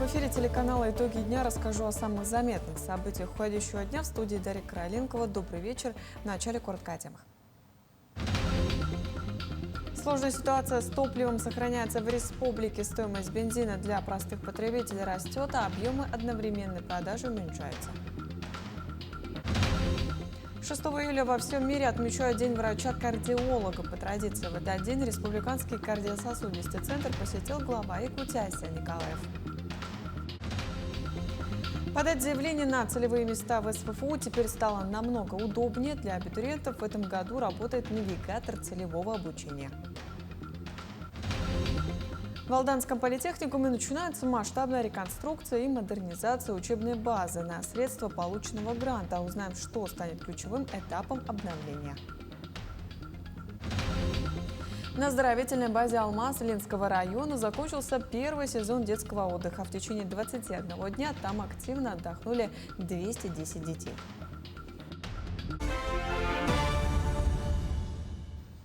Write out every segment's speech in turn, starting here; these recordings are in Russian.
В эфире телеканала «Итоги дня» расскажу о самых заметных событиях уходящего дня. В студии Дарья Короленкова. Добрый вечер. В начале коротко о темах. Сложная ситуация с топливом сохраняется в республике. Стоимость бензина для простых потребителей растет, а объемы одновременной продажи уменьшаются. 6 июля во всем мире отмечают День врача-кардиолога. По традиции в этот день Республиканский кардиососудистый центр посетил глава Якутии Айсен Николаев. Подать заявление на целевые места в СФФУ теперь стало намного удобнее. Для абитуриентов в этом году работает навигатор целевого обучения. В Алданском политехникуме начинается масштабная реконструкция и модернизация учебной базы на средства полученного гранта. Узнаем, что станет ключевым этапом обновления. На оздоровительной базе «Алмаз» Ленского района закончился первый сезон детского отдыха. В течение 21 дня там активно отдохнули 210 детей.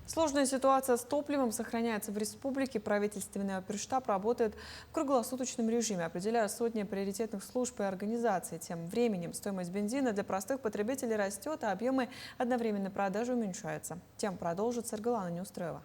Сложная ситуация с топливом сохраняется в республике. Правительственный оперштаб работает в круглосуточном режиме, определяя сотни приоритетных служб и организаций. Тем временем стоимость бензина для простых потребителей растет, а объемы одновременной продажи уменьшаются. Тем продолжит Саргалана Неустроева.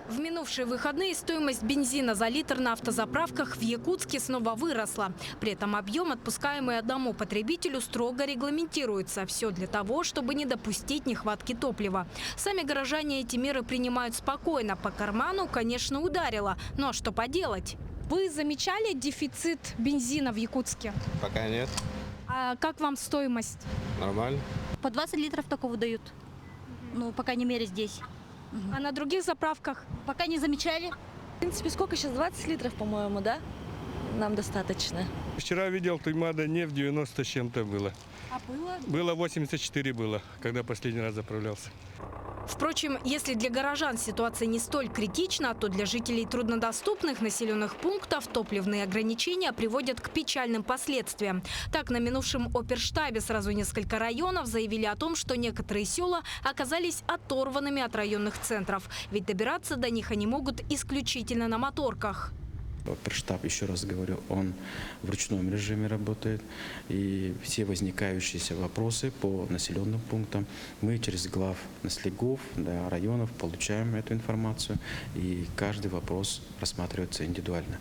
В минувшие выходные стоимость бензина за литр на автозаправках в Якутске снова выросла. При этом объем, отпускаемый одному потребителю, строго регламентируется. Все для того, чтобы не допустить нехватки топлива. Сами горожане эти меры принимают спокойно. По карману, конечно, ударило. Но что поделать? Вы замечали дефицит бензина в Якутске? Пока нет. А как вам стоимость? Нормально. По 20 литров такого дают. Ну, по крайней мере, здесь. А на других заправках? Пока не замечали. В принципе, сколько сейчас? 20 литров, по-моему, да? Нам достаточно. Вчера видел, Туймада нефть 90 с чем-то было. А было? Было 84 было, когда последний раз заправлялся. Впрочем, если для горожан ситуация не столь критична, то для жителей труднодоступных населенных пунктов топливные ограничения приводят к печальным последствиям. Так, на минувшем оперштабе сразу несколько районов заявили о том, что некоторые села оказались оторванными от районных центров. Ведь добираться до них они могут исключительно на моторках. Оперштаб, еще раз говорю, он в ручном режиме работает. И все возникающиеся вопросы по населенным пунктам мы через глав наслегов, районов получаем эту информацию. И каждый вопрос рассматривается индивидуально.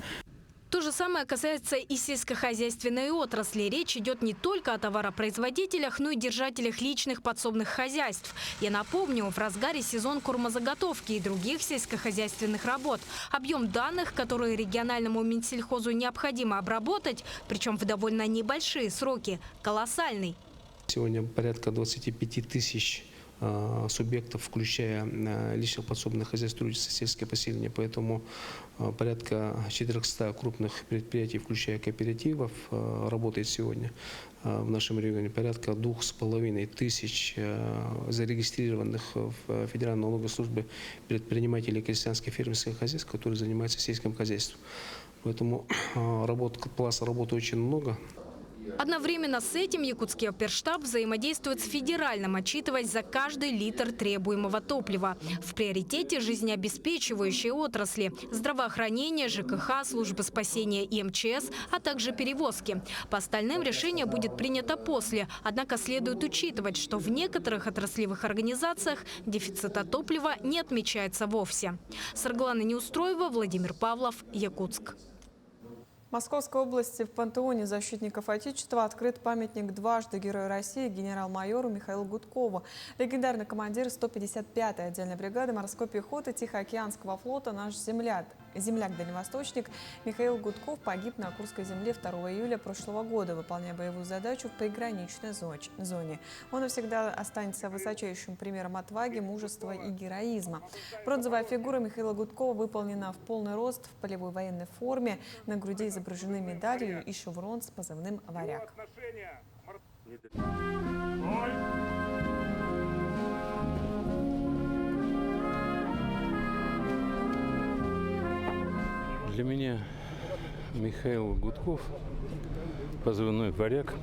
То же самое касается и сельскохозяйственной отрасли. Речь идет не только о товаропроизводителях, но и держателях личных подсобных хозяйств. Я напомню, в разгаре сезон кормозаготовки и других сельскохозяйственных работ. Объем данных, которые региональному Минсельхозу необходимо обработать, причем в довольно небольшие сроки, колоссальный. Сегодня порядка 25 тысяч субъектов, включая личных подсобных хозяйств, трудится сельское поселение. Поэтому порядка 400 крупных предприятий, включая кооперативов, работает сегодня в нашем регионе. Порядка 2500 зарегистрированных в Федеральной налоговой службе предпринимателей крестьянских фермерских хозяйств, которые занимаются сельским хозяйством. Поэтому класса работы очень много. Одновременно с этим якутский оперштаб взаимодействует с федеральным, отчитываясь за каждый литр требуемого топлива. В приоритете жизнеобеспечивающие отрасли – здравоохранение, ЖКХ, службы спасения и МЧС, а также перевозки. По остальным решение будет принято после. Однако следует учитывать, что в некоторых отраслевых организациях дефицита топлива не отмечается вовсе. Саргалана Неустроева, Владимир Павлов, Якутск. В Московской области в пантеоне защитников Отечества открыт памятник дважды Герою России генерал-майору Михаилу Гудкову. Легендарный командир 155-й отдельной бригады морской пехоты Тихоокеанского флота, наш земляк-дальневосточник Михаил Гудков погиб на Курской земле 2 июля прошлого года, выполняя боевую задачу в приграничной зоне. Он навсегда останется высочайшим примером отваги, мужества и героизма. Бронзовая фигура Михаила Гудкова выполнена в полный рост в полевой военной форме. На груди изображены медалью и шеврон с позывным «Варяг». Для меня Михаил Гудков, позывной «Варяг»,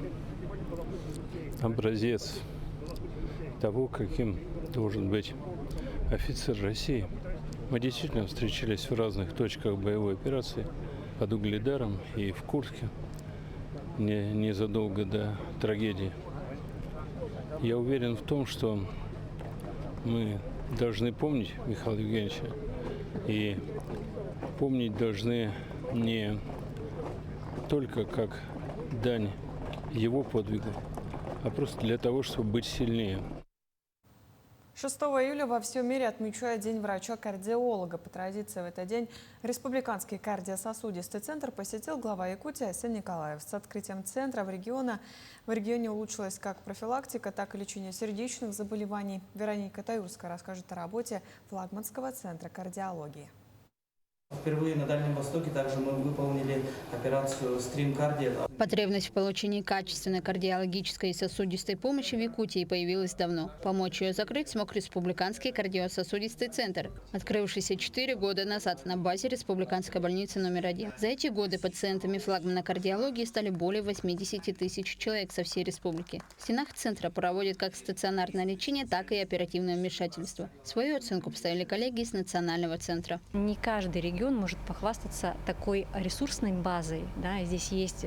образец того, каким должен быть офицер России. Мы действительно встречались в разных точках боевой операции. под Угледаром и в Курске, незадолго до трагедии. Я уверен в том, что мы должны помнить Михаила Евгеньевича и помнить должны не только как дань его подвигу, а просто для того, чтобы быть сильнее. 6 июля во всем мире отмечают День врача-кардиолога. По традиции в этот день Республиканский кардиососудистый центр посетил глава Якутии Асен Николаев. С открытием центра в регионе улучшилась как профилактика, так и лечение сердечных заболеваний. Вероника Таюрская расскажет о работе флагманского центра кардиологии. Впервые на Дальнем Востоке также мы выполнили операцию Stream Cardio. Потребность в получении качественной кардиологической и сосудистой помощи в Якутии появилась давно. Помочь ее закрыть смог Республиканский кардиососудистый центр, открывшийся 4 года назад на базе Республиканской больницы номер 1. За эти годы пациентами флагмана кардиологии стали более 80 тысяч человек со всей республики. В стенах центра проводят как стационарное лечение, так и оперативное вмешательство. Свою оценку поставили коллеги из Национального центра. Не каждый регион может похвастаться такой ресурсной базой. Да? Здесь есть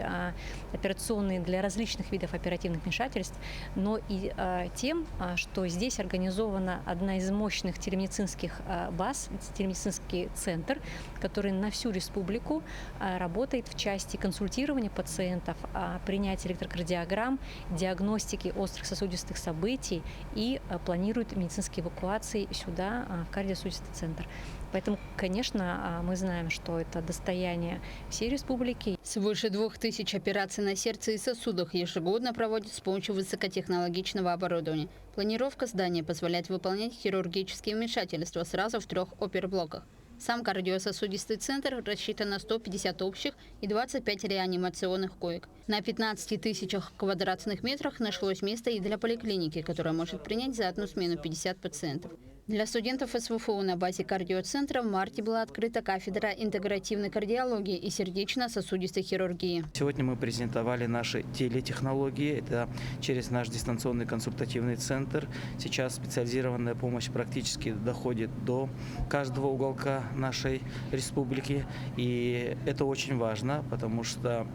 операционные для различных видов оперативных вмешательств, но и тем, что здесь организована одна из мощных телемедицинских баз, телемедицинский центр, который на всю республику работает в части консультирования пациентов, принятия электрокардиограмм, диагностики острых сосудистых событий и планирует медицинские эвакуации сюда, в кардиососудистый центр. Поэтому, конечно, мы знаем, что это достояние всей республики. Свыше 2000 операций на сердце и сосудах ежегодно проводят с помощью высокотехнологичного оборудования. Планировка здания позволяет выполнять хирургические вмешательства сразу в 3 оперблоках. Сам кардиососудистый центр рассчитан на 150 общих и 25 реанимационных коек. На 15 тысячах квадратных метрах нашлось место и для поликлиники, которая может принять за одну смену 50 пациентов. Для студентов СВФУ на базе кардиоцентра в марте была открыта кафедра интегративной кардиологии и сердечно-сосудистой хирургии. Сегодня мы презентовали наши телетехнологии. Это через наш дистанционный консультативный центр. Сейчас специализированная помощь практически доходит до каждого уголка нашей республики. И это очень важно, потому что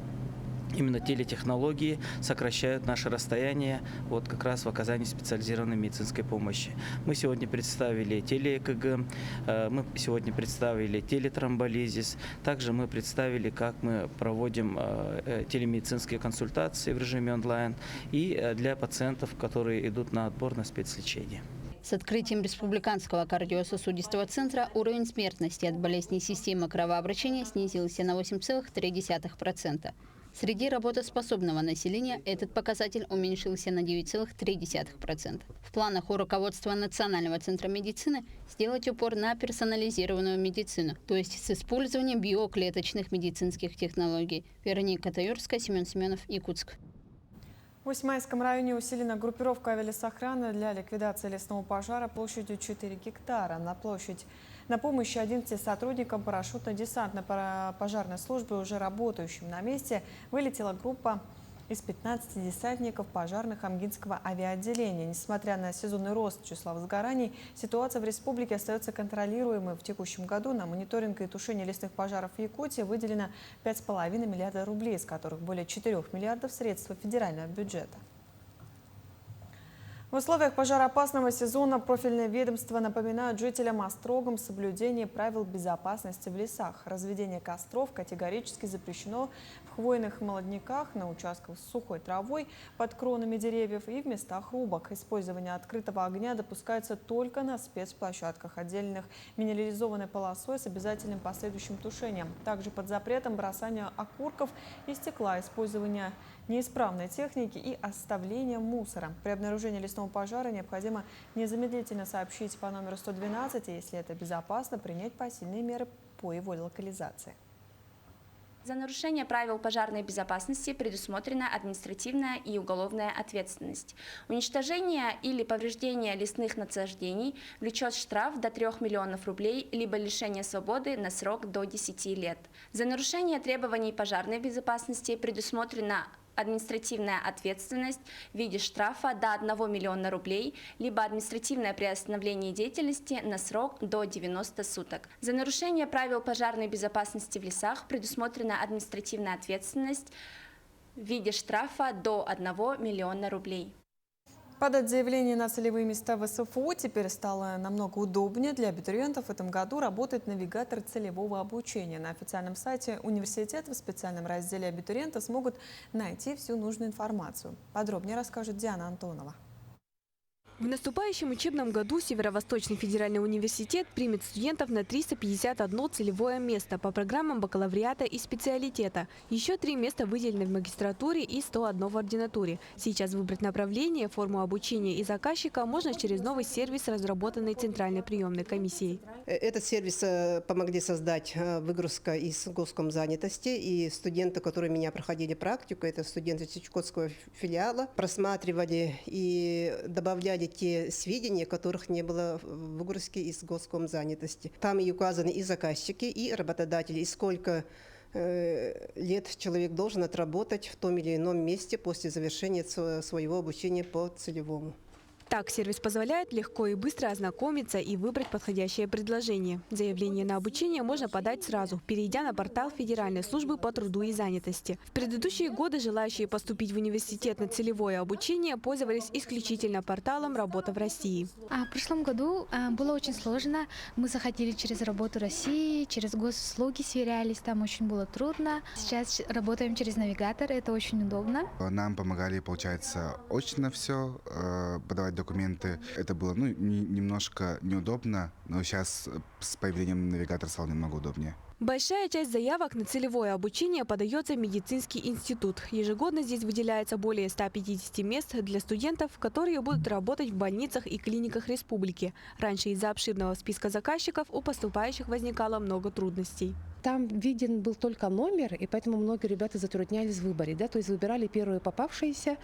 именно телетехнологии сокращают наше расстояние вот как раз в оказании специализированной медицинской помощи. Мы сегодня представили теле-ЭКГ, мы сегодня представили телетромболизис, также мы представили, как мы проводим телемедицинские консультации в режиме онлайн и для пациентов, которые идут на отбор на спецлечение. С открытием Республиканского кардиососудистого центра уровень смертности от болезней системы кровообращения снизился на 8,3%. Среди работоспособного населения этот показатель уменьшился на 9,3%. В планах у руководства Национального центра медицины сделать упор на персонализированную медицину, то есть с использованием биоклеточных медицинских технологий. Вероника Таюрская, Семен Семенов, Якутск. В Усмайском районе усилена группировка авиалесохраны для ликвидации лесного пожара площадью 4 гектара. На помощь 11 сотрудникам парашютно-десантной пожарной службы, уже работающим на месте, вылетела группа из 15 десантников пожарных Амгинского авиаотделения. Несмотря на сезонный рост числа возгораний, ситуация в республике остается контролируемой. В текущем году на мониторинг и тушение лесных пожаров в Якутии выделено 5,5 миллиарда рублей, из которых более 4 миллиардов средств федерального бюджета. В условиях пожароопасного сезона профильные ведомства напоминают жителям Острогом соблюдение правил безопасности в лесах. Разведение костров категорически запрещено в хвойных молодняках, на участках с сухой травой, под кронами деревьев и в местах рубок. Использование открытого огня допускается только на спецплощадках, отдельных минерализованной полосой с обязательным последующим тушением. Также под запретом бросания окурков и стекла, использования неисправной техники и оставления мусора. При обнаружении лесного пожара необходимо незамедлительно сообщить по номеру 112, и если это безопасно, принять посильные меры по его локализации. За нарушение правил пожарной безопасности предусмотрена административная и уголовная ответственность. Уничтожение или повреждение лесных насаждений влечет штраф до 3 миллионов рублей, либо лишение свободы на срок до 10 лет. За нарушение требований пожарной безопасности предусмотрена административная ответственность в виде штрафа до 1 миллиона рублей, либо административное приостановление деятельности на срок до 90 суток. За нарушение правил пожарной безопасности в лесах предусмотрена административная ответственность в виде штрафа до 1 миллиона рублей. Подать заявление на целевые места в СФО теперь стало намного удобнее. Для абитуриентов в этом году работает навигатор целевого обучения. На официальном сайте университета в специальном разделе абитуриенты смогут найти всю нужную информацию. Подробнее расскажет Диана Антонова. В наступающем учебном году Северо-Восточный федеральный университет примет студентов на 351 целевое место по программам бакалавриата и специалитета. Еще 3 места выделены в магистратуре и 101 в ординатуре. Сейчас выбрать направление, форму обучения и заказчика можно через новый сервис, разработанный Центральной приемной комиссией. Этот сервис помогли создать выгрузка из Госкомзанятости. И студенты, которые меня проходили практику, это студенты Чукотского филиала, просматривали и добавляли те сведения, которых не было в выгрузке из Госкомзанятости. Там и указаны и заказчики, и работодатели, и сколько лет человек должен отработать в том или ином месте после завершения своего обучения по целевому. Так, сервис позволяет легко и быстро ознакомиться и выбрать подходящее предложение. Заявление на обучение можно подать сразу, перейдя на портал Федеральной службы по труду и занятости. В предыдущие годы желающие поступить в университет на целевое обучение пользовались исключительно порталом «Работа в России». В прошлом году было очень сложно. Мы заходили через «Работу России», через госуслуги сверялись, там очень было трудно. Сейчас работаем через навигатор, это очень удобно. Нам помогали, получается, очно все, подавать документы. Это было немножко неудобно, но сейчас с появлением навигатора стало немного удобнее. Большая часть заявок на целевое обучение подается в медицинский институт. Ежегодно здесь выделяется более 150 мест для студентов, которые будут работать в больницах и клиниках республики. Раньше из-за обширного списка заказчиков у поступающих возникало много трудностей. Там виден был только номер, и поэтому многие ребята затруднялись в выборе. То есть выбирали первые попавшиеся.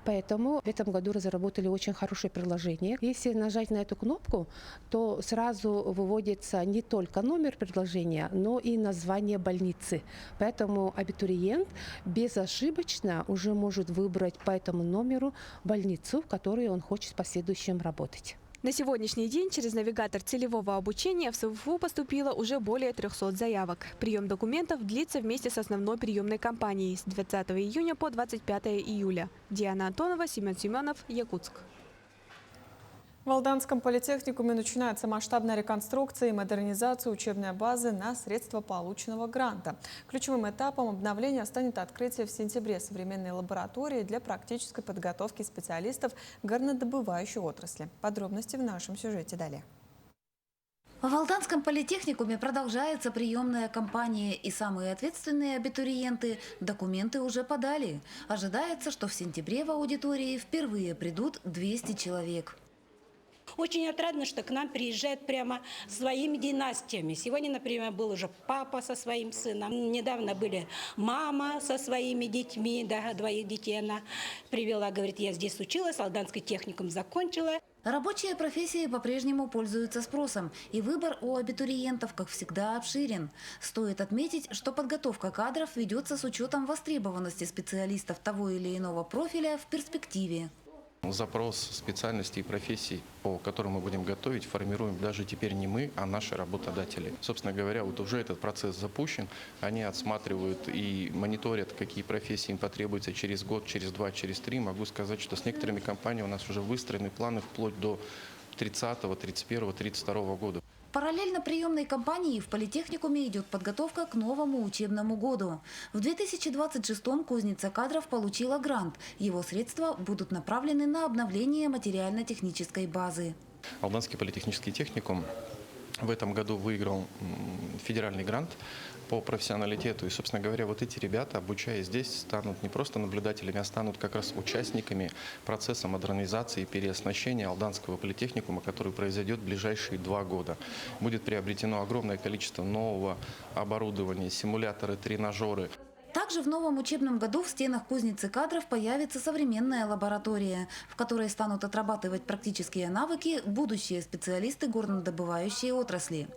Поэтому в этом году разработали очень хорошее приложение. Если нажать на эту кнопку, то сразу выводится не только номер предложения, но и название больницы. Поэтому абитуриент безошибочно уже может выбрать по этому номеру больницу, в которой он хочет в последующем работать. На сегодняшний день через навигатор целевого обучения в СФУ поступило уже более 300 заявок. Прием документов длится вместе с основной приемной кампанией с 20 июня по 25 июля. Диана Антонова, Семен Семенов, Якутск. В Алданском политехникуме начинается масштабная реконструкция и модернизация учебной базы на средства полученного гранта. Ключевым этапом обновления станет открытие в сентябре современной лаборатории для практической подготовки специалистов горнодобывающей отрасли. Подробности в нашем сюжете далее. В Алданском политехникуме продолжается приемная кампания, и самые ответственные абитуриенты документы уже подали. Ожидается, что в сентябре в аудитории впервые придут 200 человек. Очень отрадно, что к нам приезжают прямо своими династиями. Сегодня, например, был уже папа со своим сыном. Недавно были мама со своими детьми, да, 2 детей она привела. Говорит, я здесь училась, Алданский техникум закончила. Рабочие профессии по-прежнему пользуются спросом, и выбор у абитуриентов, как всегда, обширен. Стоит отметить, что подготовка кадров ведется с учетом востребованности специалистов того или иного профиля в перспективе. Запрос специальностей и профессий, по которым мы будем готовить, формируем даже теперь не мы, а наши работодатели. Собственно говоря, вот уже этот процесс запущен. Они отсматривают и мониторят, какие профессии им потребуются через год, через 2, через 3. Могу сказать, что с некоторыми компаниями у нас уже выстроены планы вплоть до 30-го, 31-го, 32-го года. Параллельно приемной кампании в политехникуме идет подготовка к новому учебному году. В 2026-м кузница кадров получила грант. Его средства будут направлены на обновление материально-технической базы. Алданский политехнический техникум в этом году выиграл федеральный грант по профессионалитету. И, собственно говоря, вот эти ребята, обучаясь здесь, станут не просто наблюдателями, а станут как раз участниками процесса модернизации и переоснащения Алданского политехникума, который произойдет в ближайшие 2 года. Будет приобретено огромное количество нового оборудования, симуляторы, тренажеры. Также в новом учебном году в стенах кузницы кадров появится современная лаборатория, в которой станут отрабатывать практические навыки будущие специалисты горнодобывающей отрасли.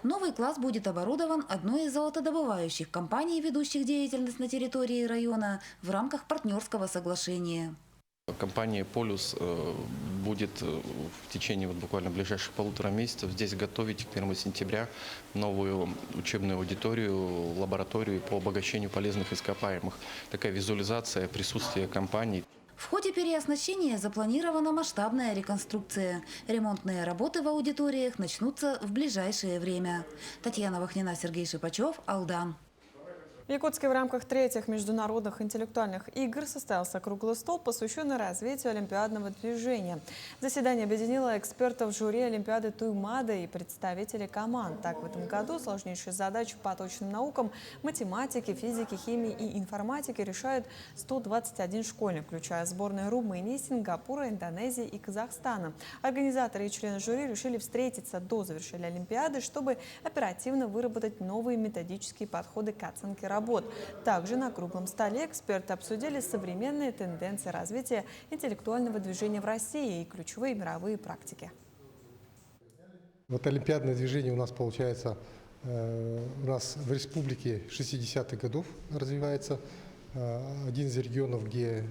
Новый класс будет оборудован одной из золотодобывающих компаний, ведущих деятельность на территории района, в рамках партнерского соглашения. Компания «Полюс» будет в течение буквально ближайших 1,5 месяцев здесь готовить к 1 сентября новую учебную аудиторию, лабораторию по обогащению полезных ископаемых. Такая визуализация присутствия компании. В ходе переоснащения запланирована масштабная реконструкция. Ремонтные работы в аудиториях начнутся в ближайшее время. Татьяна Вахнина, Сергей Шипачев, Алдан. В Якутске в рамках 3-х международных интеллектуальных игр состоялся круглый стол, посвященный развитию олимпиадного движения. Заседание объединило экспертов жюри Олимпиады Туймада и представителей команд. Так, в этом году сложнейшие задачи по точным наукам математики, физики, химии и информатики решают 121 школьник, включая сборные Румынии, Сингапура, Индонезии и Казахстана. Организаторы и члены жюри решили встретиться до завершения Олимпиады, чтобы оперативно выработать новые методические подходы к оценке работ. Также на круглом столе эксперты обсудили современные тенденции развития интеллектуального движения в России и ключевые мировые практики. Вот олимпиадное движение у нас получается, у нас в республике 60-х годов развивается. Один из регионов, где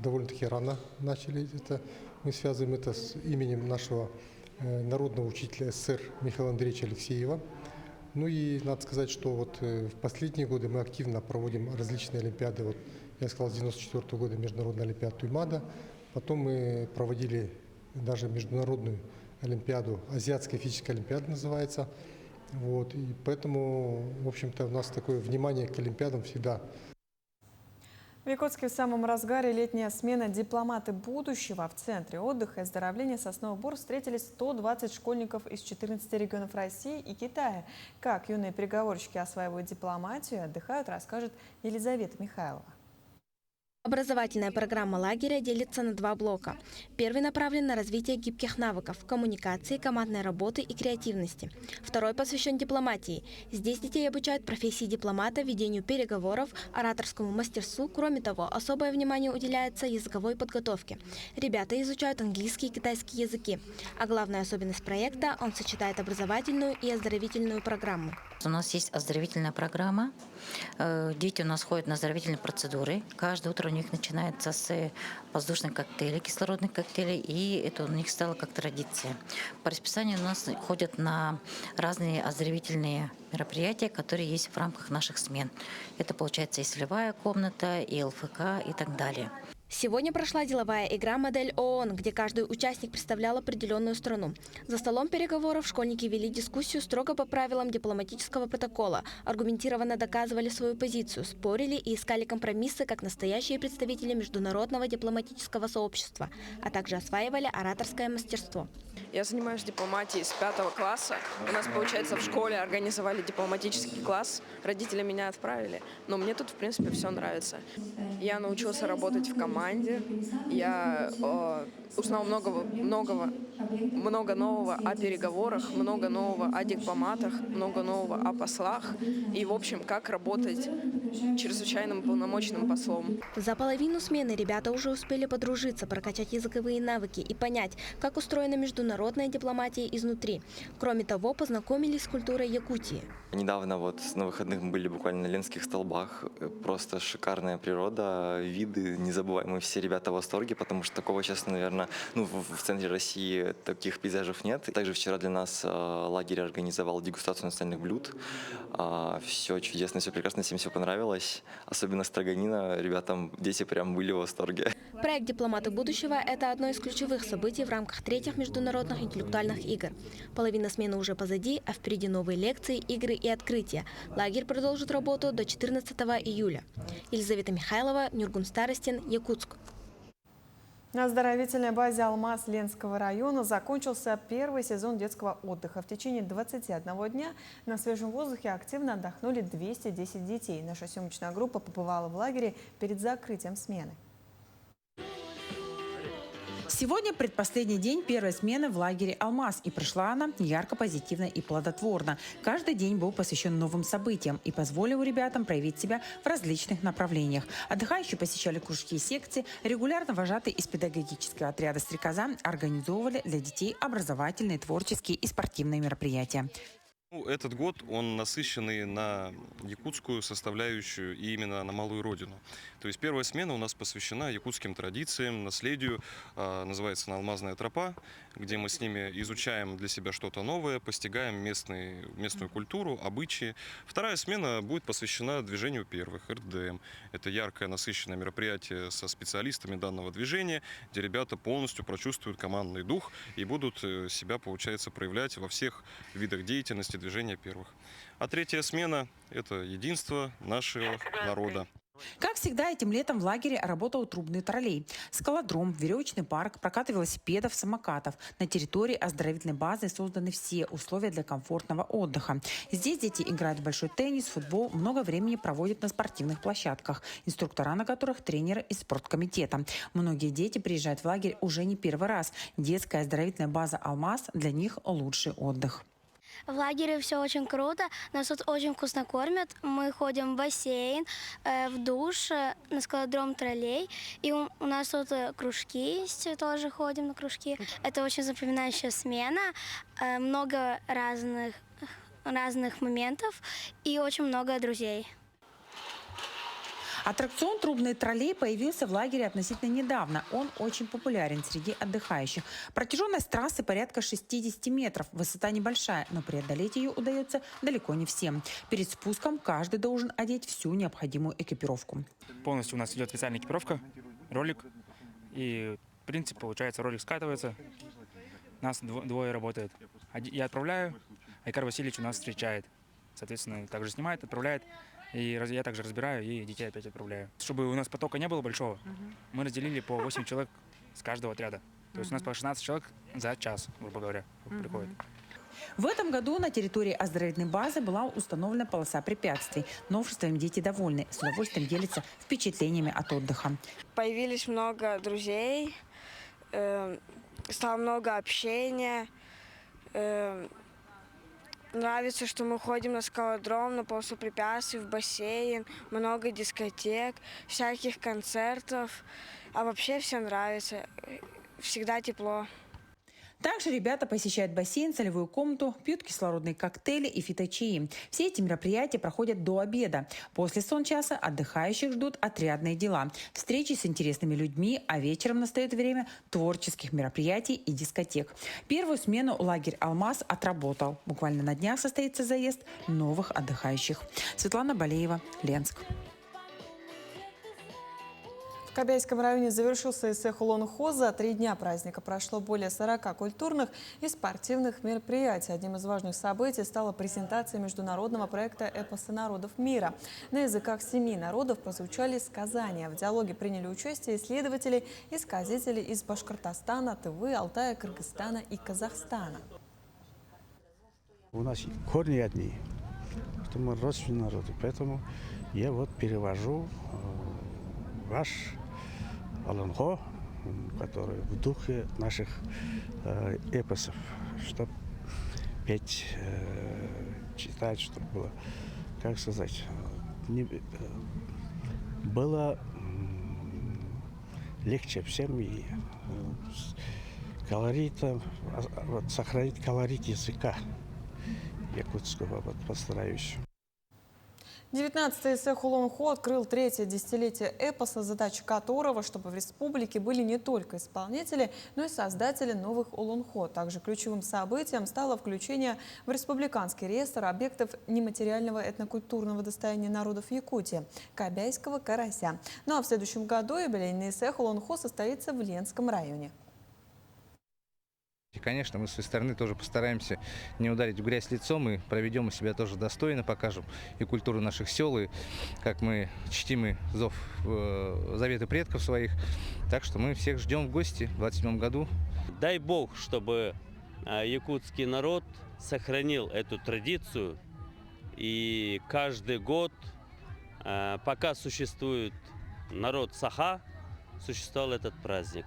довольно-таки рано начали это, мы связываем это с именем нашего народного учителя СССР Михаила Андреевича Алексеева. Ну и надо сказать, что вот в последние годы мы активно проводим различные олимпиады. Вот я сказал, с 1994 года Международная олимпиада Туймада. Потом мы проводили даже международную олимпиаду, Азиатская физическая олимпиада называется. Вот, и поэтому, в общем-то, у нас такое внимание к олимпиадам всегда. В Якутске в самом разгаре летняя смена «Дипломаты будущего». В Центре отдыха и оздоровления «Сосновый Бор» встретились 120 школьников из 14 регионов России и Китая. Как юные переговорщики осваивают дипломатию и отдыхают, расскажет Елизавета Михайлова. Образовательная программа лагеря делится на 2 блока. Первый направлен на развитие гибких навыков, коммуникации, командной работы и креативности. Второй посвящен дипломатии. Здесь детей обучают профессии дипломата, ведению переговоров, ораторскому мастерству. Кроме того, особое внимание уделяется языковой подготовке. Ребята изучают английский и китайский языки. А главная особенность проекта – он сочетает образовательную и оздоровительную программу. У нас есть оздоровительная программа. Дети у нас ходят на оздоровительные процедуры. Каждое утро у них начинается с воздушных коктейлей, кислородных коктейлей, и это у них стало как традиция. По расписанию у нас ходят на разные оздоровительные мероприятия, которые есть в рамках наших смен. Это получается и солевая комната, и ЛФК, и так далее. Сегодня прошла деловая игра «Модель ООН», где каждый участник представлял определенную страну. За столом переговоров школьники вели дискуссию строго по правилам дипломатического протокола, аргументированно доказывали свою позицию, спорили и искали компромиссы как настоящие представители международного дипломатического сообщества, а также осваивали ораторское мастерство. Я занимаюсь дипломатией с 5 класса. У нас, получается, в школе организовали дипломатический класс. Родители меня отправили. Но мне тут, в принципе, все нравится. Я научился работать в команде. Я узнал много нового о переговорах, много нового о дипломатах, много нового о послах. И, в общем, как работать чрезвычайным полномочным послом. За половину смены ребята уже успели подружиться, прокачать языковые навыки и понять, как устроена международная дипломатия изнутри. Кроме того, познакомились с культурой Якутии. Недавно вот на выходных мы были буквально на Ленских столбах. Просто шикарная природа, виды незабываемые. Все ребята в восторге, потому что такого, честно, наверное, в центре России таких пейзажей нет. Также вчера для нас лагерь организовал дегустацию национальных блюд. Все чудесно, все прекрасно, всем все понравилось. Особенно строганина. Ребятам, дети прям были в восторге. Проект «Дипломаты будущего» – это одно из ключевых событий в рамках 3-х международных интеллектуальных игр. Половина смены уже позади, а впереди новые лекции, игры и открытия. Лагерь продолжит работу до 14 июля. Елизавета Михайлова, Нюргун Старостин, Якутск. На оздоровительной базе «Алмаз» Ленского района закончился первый сезон детского отдыха. В течение 21 дня на свежем воздухе активно отдохнули 210 детей. Наша съемочная группа побывала в лагере перед закрытием смены. Сегодня предпоследний день первой смены в лагере «Алмаз», и прошла она ярко, позитивно и плодотворно. Каждый день был посвящен новым событиям и позволил ребятам проявить себя в различных направлениях. Отдыхающие посещали кружки и секции, регулярно вожатые из педагогического отряда «Стрекоза» организовывали для детей образовательные, творческие и спортивные мероприятия. Этот год, он насыщенный на якутскую составляющую и именно на малую родину. То есть первая смена у нас посвящена якутским традициям, наследию, называется она «Алмазная тропа», где мы с ними изучаем для себя что-то новое, постигаем местную культуру, обычаи. Вторая смена будет посвящена движению первых, РДМ. Это яркое, насыщенное мероприятие со специалистами данного движения, где ребята полностью прочувствуют командный дух и будут себя, получается, проявлять во всех видах деятельности движения первых. А третья смена – это единство нашего народа. Как всегда, этим летом в лагере работал трубный троллей, скалодром, веревочный парк, прокат велосипедов, самокатов. На территории оздоровительной базы созданы все условия для комфортного отдыха. Здесь дети играют в большой теннис, футбол, много времени проводят на спортивных площадках, инструктора на которых тренеры из спорткомитета. Многие дети приезжают в лагерь уже не первый раз. Детская оздоровительная база «Алмаз» для них лучший отдых. В лагере все очень круто, нас тут очень вкусно кормят. Мы ходим в бассейн, в душ, на скалодром троллей. И у нас тут кружки есть, тоже ходим на кружки. Это очень запоминающая смена, много разных моментов и очень много друзей. Аттракцион «Трубный троллей» появился в лагере относительно недавно. Он очень популярен среди отдыхающих. Протяженность трассы порядка 60 метров. Высота небольшая, но преодолеть ее удается далеко не всем. Перед спуском каждый должен одеть всю необходимую экипировку. Полностью у нас идет специальная экипировка, ролик. И принцип получается, ролик скатывается. Нас двое работает. Я отправляю, Айкар Васильевич у нас встречает. Соответственно, также снимает, отправляет. И я также разбираю и детей опять отправляю. Чтобы у нас потока не было большого, мы разделили по 8 человек с каждого отряда. То есть у нас по 16 человек за час, грубо говоря, приходит. В этом году на территории оздоровительной базы была установлена полоса препятствий. Новшествами дети довольны, с удовольствием делятся впечатлениями от отдыха. Появились много друзей, стало много общения. Нравится, что мы ходим на скалодром, на полосу препятствий, в бассейн, много дискотек, всяких концертов. А вообще все нравится, всегда тепло. Также ребята посещают бассейн, солевую комнату, пьют кислородные коктейли и фиточаи. Все эти мероприятия проходят до обеда. После сончаса отдыхающих ждут отрядные дела, встречи с интересными людьми, а вечером настает время творческих мероприятий и дискотек. Первую смену лагерь «Алмаз» отработал. Буквально на днях состоится заезд новых отдыхающих. Светлана Балеева, Ленск. В Кобяйском районе завершился эссе «Улон-Хо». За 3 дня праздника прошло более 40 культурных и спортивных мероприятий. Одним из важных событий стала презентация международного проекта «Эпосы народов мира». На языках 7 народов прозвучали сказания. В диалоге приняли участие исследователи и сказители из Башкортостана, Тывы, Алтая, Кыргызстана и Казахстана. У нас корни одни, что мы родственные народы, поэтому я вот перевожу ваш Улон-Хо, который в духе наших эпосов, чтобы петь, читать, чтобы было, как сказать, было легче всем и колоритом, вот, сохранить колорит языка якутского, вот, постараюсь. 19-й эссе «Улон-Хо» открыл 3-е десятилетие эпоса, задача которого, чтобы в республике были не только исполнители, но и создатели новых Улон-Хо. Также ключевым событием стало включение в республиканский реестр объектов нематериального этнокультурного достояния народов Якутии – Кобяйского карася. Ну а в следующем году юбилейный эссе «Улон-Хо» состоится в Ленском районе. И, конечно, мы с своей стороны тоже постараемся не ударить в грязь лицом и проведем себя тоже достойно, покажем и культуру наших сел, и как мы чтим и заветы предков своих. Так что мы всех ждем в гости в 2027 году. Дай Бог, чтобы якутский народ сохранил эту традицию, и каждый год, пока существует народ Саха, существовал этот праздник.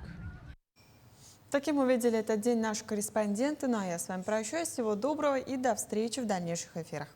Таким увидели этот день наши корреспонденты. Ну а я с вами прощаюсь. Всего доброго и до встречи в дальнейших эфирах.